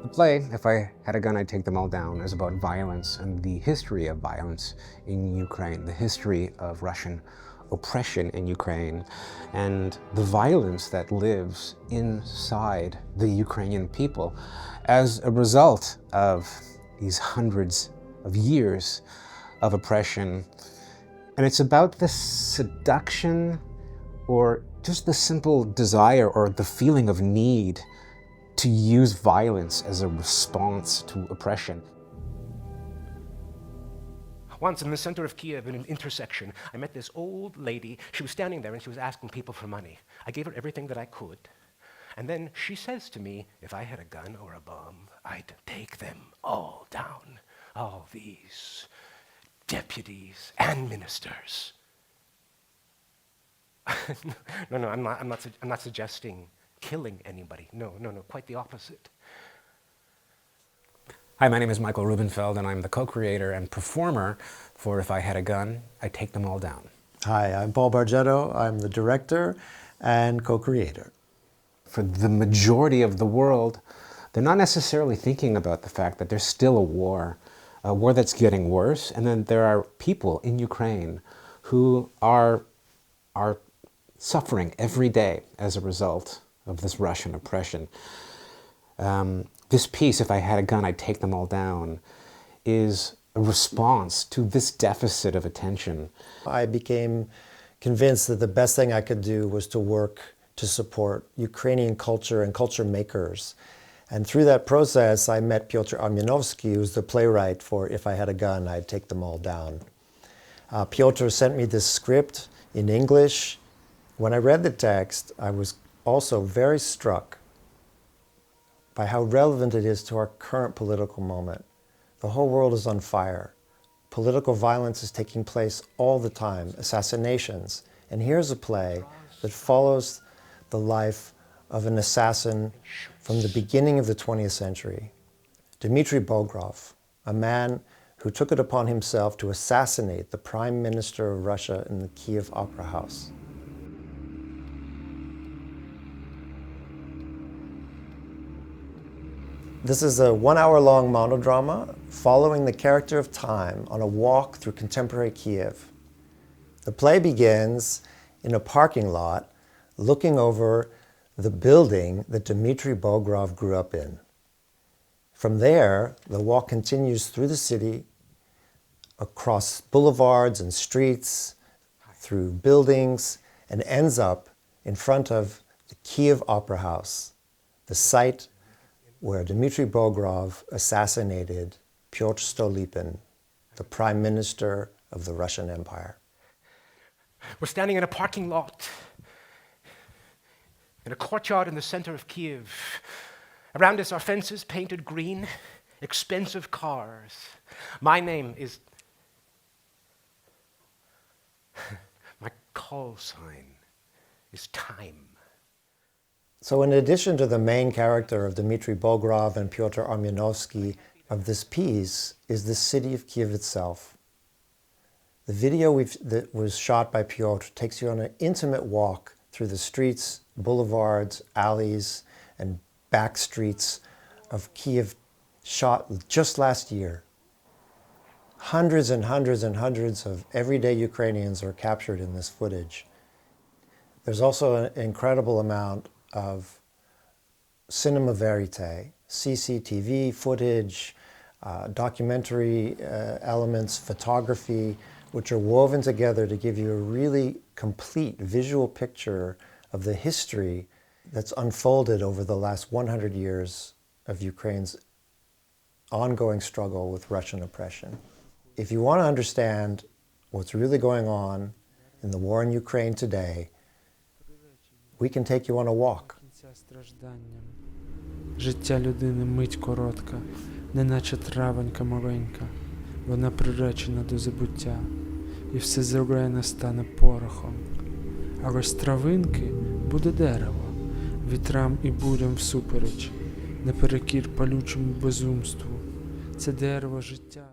The play, If I Had a Gun, I'd Take Them All Down, is about violence and the history of violence in Ukraine, the history of Russian oppression in Ukraine, and the violence that lives inside the Ukrainian people as a result of these hundreds of years of oppression. And it's about the seduction or just the simple desire or the feeling of need to use violence as a response to oppression. Once in the center of Kiev, in an intersection, I met this old lady. She was standing there and she was asking people for money. I gave her everything that I could. And then she says to me, if I had a gun or a bomb, I'd take them all down. All these deputies and ministers. No, I'm not suggesting killing anybody. No, quite the opposite. Hi, my name is Michael Rubenfeld, and I'm the co-creator and performer for If I Had a Gun, I'd Take Them All Down. Hi, I'm Paul Bargetto. I'm the director and co-creator. For the majority of the world, they're not necessarily thinking about the fact that there's still a war that's getting worse, and then there are people in Ukraine who are suffering every day as a result of this Russian oppression. This piece, If I Had a Gun, I'd Take Them All Down, is a response to this deficit of attention. I became convinced that the best thing I could do was to work to support Ukrainian culture and culture makers. And through that process, I met Pyotr Armianovsky, who's the playwright for If I Had a Gun, I'd Take Them All Down. Pyotr sent me this script in English. When I read the text, I was also very struck by how relevant it is to our current political moment. The whole world is on fire. Political violence is taking place all the time, assassinations. And here's a play that follows the life of an assassin from the beginning of the 20th century. Dmitry Bogrov, a man who took it upon himself to assassinate the Prime Minister of Russia in the Kiev Opera House. This is a 1-hour-long monodrama following the character of Time on a walk through contemporary Kiev. The play begins in a parking lot looking over the building that Dmitry Bogrov grew up in. From there, the walk continues through the city, across boulevards and streets, through buildings, and ends up in front of the Kiev Opera House, the site where Dmitry Bogrov assassinated Pyotr Stolypin, the Prime Minister of the Russian Empire. We're standing in a parking lot, in a courtyard in the center of Kiev. Around us are fences painted green, expensive cars. My name is... my call sign is Time. So in addition to the main character of Dmitry Bogrov and Pyotr Armianovsky of this piece is the city of Kiev itself. The video that was shot by Pyotr takes you on an intimate walk through the streets, boulevards, alleys, and back streets of Kiev, shot just last year. Hundreds and hundreds and hundreds of everyday Ukrainians are captured in this footage. There's also an incredible amount of cinema verite, CCTV footage, documentary elements, photography, which are woven together to give you a really complete visual picture of the history that's unfolded over the last 100 years of Ukraine's ongoing struggle with Russian oppression. If you want to understand what's really going on in the war in Ukraine today, we can take you on a walk. Життя людини мить коротка, неначе травонька маленька, вона приречена до забуття, і все зелене стане порохом. Але з травинки буде дерево, вітрам і бурям всупереч, наперекір палючому безумству. Це дерево життя.